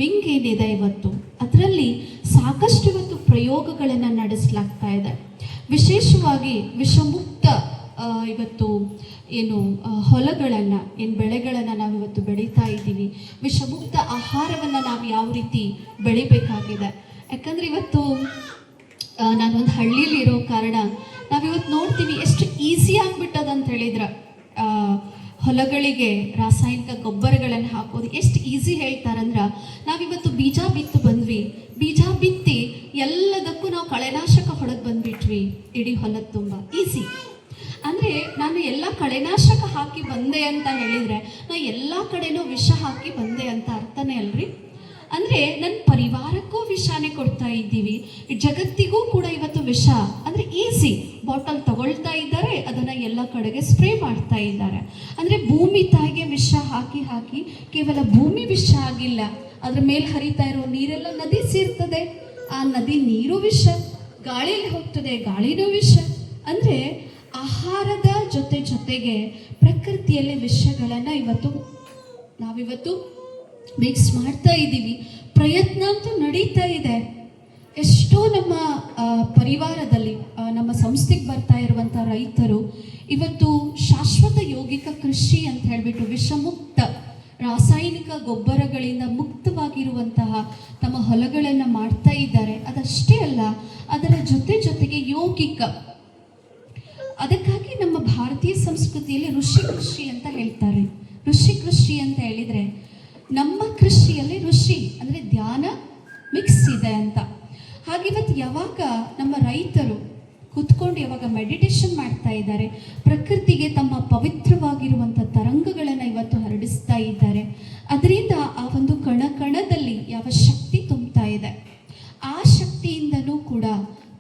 Wing ಏನಿದೆ ಇವತ್ತು, ಅದರಲ್ಲಿ ಸಾಕಷ್ಟು ಇವತ್ತು ಪ್ರಯೋಗಗಳನ್ನು ನಡೆಸಲಾಗ್ತಾ ಇದೆ. ವಿಶೇಷವಾಗಿ ವಿಷಮುಕ್ತ ಇವತ್ತು ಏನು ಹೊಲಗಳನ್ನು, ಏನು ಬೆಳೆಗಳನ್ನು ನಾವು ಇವತ್ತು ಬೆಳೀತಾ ಇದ್ದೀವಿ, ವಿಷಮುಕ್ತ ಆಹಾರವನ್ನು ನಾವು ಯಾವ ರೀತಿ ಬೆಳಿಬೇಕಾಗಿದೆ. ಯಾಕಂದರೆ ಇವತ್ತು ನಾನೊಂದು ಹಳ್ಳಿಯಲ್ಲಿ ಇರೋ ಕಾರಣ ನಾವಿವತ್ತು ನೋಡ್ತೀವಿ ಎಷ್ಟು ಈಸಿ ಆಗಿಬಿಟ್ಟದ ಅಂತ ಹೇಳಿದ್ರೆ ಹೊಲಗಳಿಗೆ ರಾಸಾಯನಿಕ ಗೊಬ್ಬರಗಳನ್ನು ಹಾಕೋದು ಎಷ್ಟು ಈಸಿ ಹೇಳ್ತಾರಂದ್ರೆ, ನಾವಿವತ್ತು ಬೀಜ ಬಿತ್ತು ಬಂದ್ವಿ, ಬೀಜ ಬಿತ್ತಿ ಎಲ್ಲದಕ್ಕೂ ನಾವು ಕಳೆನಾಶಕ ಹೊಡೆದು ಬಂದ್ಬಿಟ್ವಿ ಇಡೀ ಹೊಲದ ತುಂಬ. ಈಸಿ ಅಂದರೆ ನಾನು ಎಲ್ಲ ಕಳೆನಾಶಕ ಹಾಕಿ ಬಂದೆ ಅಂತ ಹೇಳಿದರೆ ನಾ ಎಲ್ಲ ಕಡೆನೂ ವಿಷ ಹಾಕಿ ಬಂದೆ ಅಂತ ಅರ್ಥನೇ ಅಲ್ರಿ. ಅಂದರೆ ನನ್ನ ಪರಿವಾರಕ್ಕೂ ವಿಷಾನೇ ಕೊಡ್ತಾ ಇದ್ದೀವಿ, ಜಗತ್ತಿಗೂ ಕೂಡ ಇವತ್ತು ವಿಷ. ಅಂದರೆ ಈಸಿ ಬಾಟಲ್ ತಗೊಳ್ತಾ ಇದ್ದಾರೆ, ಅದನ್ನು ಎಲ್ಲ ಕಡೆಗೆ ಸ್ಪ್ರೇ ಮಾಡ್ತಾ ಇದ್ದಾರೆ. ಅಂದರೆ ಭೂಮಿ ತಾಯಿಗೆ ವಿಷ ಹಾಕಿ ಹಾಕಿ ಕೇವಲ ಭೂಮಿ ವಿಷ ಆಗಿಲ್ಲ, ಅದ್ರ ಮೇಲೆ ಹರಿತಾ ಇರೋ ನೀರೆಲ್ಲ ನದಿ ಸೇರ್ತದೆ, ಆ ನದಿ ನೀರು ವಿಷ, ಗಾಳಿಯಲ್ಲಿ ಹೋಗ್ತದೆ ಗಾಳಿನೂ ವಿಷ. ಅಂದರೆ ಆಹಾರದ ಜೊತೆಗೆ ಪ್ರಕೃತಿಯಲ್ಲಿ ವಿಷಗಳನ್ನು ನಾವಿವತ್ತು ಮಿಕ್ಸ್ ಮಾಡ್ತಾ ಇದ್ದೀವಿ. ಪ್ರಯತ್ನ ಅಂತೂ ನಡೀತಾ ಇದೆ. ಎಷ್ಟೋ ನಮ್ಮ ಪರಿವಾರದಲ್ಲಿ ನಮ್ಮ ಸಂಸ್ಥೆಗೆ ಬರ್ತಾ ಇರುವಂಥ ರೈತರು ಇವತ್ತು ಶಾಶ್ವತ ಯೌಗಿಕ ಕೃಷಿ ಅಂತ ಹೇಳಿಬಿಟ್ಟು ವಿಷಮುಕ್ತ ರಾಸಾಯನಿಕ ಗೊಬ್ಬರಗಳಿಂದ ಮುಕ್ತವಾಗಿರುವಂತಹ ತಮ್ಮ ಹೊಲಗಳನ್ನು ಮಾಡ್ತಾ ಇದ್ದಾರೆ. ಅದಷ್ಟೇ ಅಲ್ಲ, ಅದರ ಜೊತೆಗೆ ಯೌಗಿಕ, ಅದಕ್ಕಾಗಿ ನಮ್ಮ ಭಾರತೀಯ ಸಂಸ್ಕೃತಿಯಲ್ಲಿ ಋಷಿ ಕೃಷಿ ಅಂತ ಹೇಳ್ತಾರೆ. ಋಷಿ ಕೃಷಿ ಅಂತ ಹೇಳಿದರೆ ನಮ್ಮ ಕೃಷಿಯಲ್ಲಿ ಋಷಿ ಅಂದರೆ ಧ್ಯಾನ ಮಿಕ್ಸ್ ಇದೆ ಅಂತ. ಹಾಗಿವತ್ತು ಯಾವಾಗ ನಮ್ಮ ರೈತರು ಕೂತ್ಕೊಂಡು ಯಾವಾಗ ಮೆಡಿಟೇಷನ್ ಮಾಡ್ತಾ ಇದ್ದಾರೆ, ಪ್ರಕೃತಿಗೆ ತಮ್ಮ ಪವಿತ್ರವಾಗಿರುವಂಥ ತರಂಗಗಳನ್ನು ಇವತ್ತು ಹರಡಿಸ್ತಾ ಇದ್ದಾರೆ, ಅದರಿಂದ ಆ ಒಂದು ಕಣದಲ್ಲಿ ಯಾವ ಶಕ್ತಿ ತುಂಬ್ತಾ ಇದೆ, ಆ ಶಕ್ತಿಯಿಂದನೂ ಕೂಡ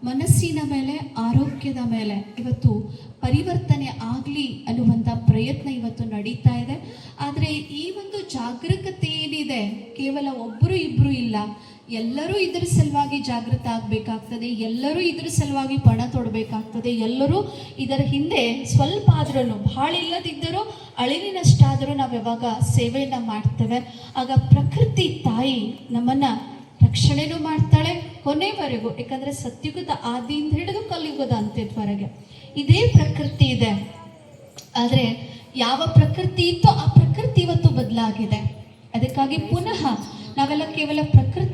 ಮನಸ್ಸಿನ ಮೇಲೆ, ಆರೋಗ್ಯದ ಮೇಲೆ ಇವತ್ತು ಪರಿವರ್ತನೆ ಆಗಲಿ ಅನ್ನುವಂಥ ಪ್ರಯತ್ನ ಇವತ್ತು ನಡೀತಾ ಇದೆ. ಆದರೆ ಈ ಒಂದು ಜಾಗರೂಕತೆ ಏನಿದೆ ಕೇವಲ ಒಬ್ಬರು ಇಬ್ಬರು ಇಲ್ಲ, ಎಲ್ಲರೂ ಇದರ ಸಲುವಾಗಿ ಜಾಗೃತ ಆಗಬೇಕಾಗ್ತದೆ, ಎಲ್ಲರೂ ಇದರ ಸಲುವಾಗಿ ಪಣ ತೊಡಬೇಕಾಗ್ತದೆ, ಎಲ್ಲರೂ ಇದರ ಹಿಂದೆ ಸ್ವಲ್ಪ ಆದ್ರೂ, ಭಾಳ ಇಲ್ಲದಿದ್ದರೂ ಅಳಿವಿನಷ್ಟಾದರೂ ನಾವು ಯಾವಾಗ ಸೇವೆಯನ್ನು ಮಾಡ್ತೇವೆ, ಆಗ ಪ್ರಕೃತಿ ತಾಯಿ ನಮ್ಮನ್ನು ರಕ್ಷಣೆನೂ ಮಾಡ್ತಾಳೆ ಕೊನೆವರೆಗೂ. ಯಾಕಂದರೆ ಸತ್ಯುಗದ ಆದಿಯಿಂದ ಹಿಡಿದು ಕಲಿಯುಗದ ಅಂತ್ಯದವರೆಗೆ ಇದೇ ಪ್ರಕೃತಿ ಇದೆ. ಆದರೆ ಯಾವ ಪ್ರಕೃತಿ ಇತ್ತೋ ಆ ಪ್ರಕೃತಿ ಇವತ್ತು ಬದಲಾಗಿದೆ. ಅದಕ್ಕಾಗಿ ಪುನಃ ನಾವೆಲ್ಲ ಕೇವಲ ಪ್ರಕೃತಿ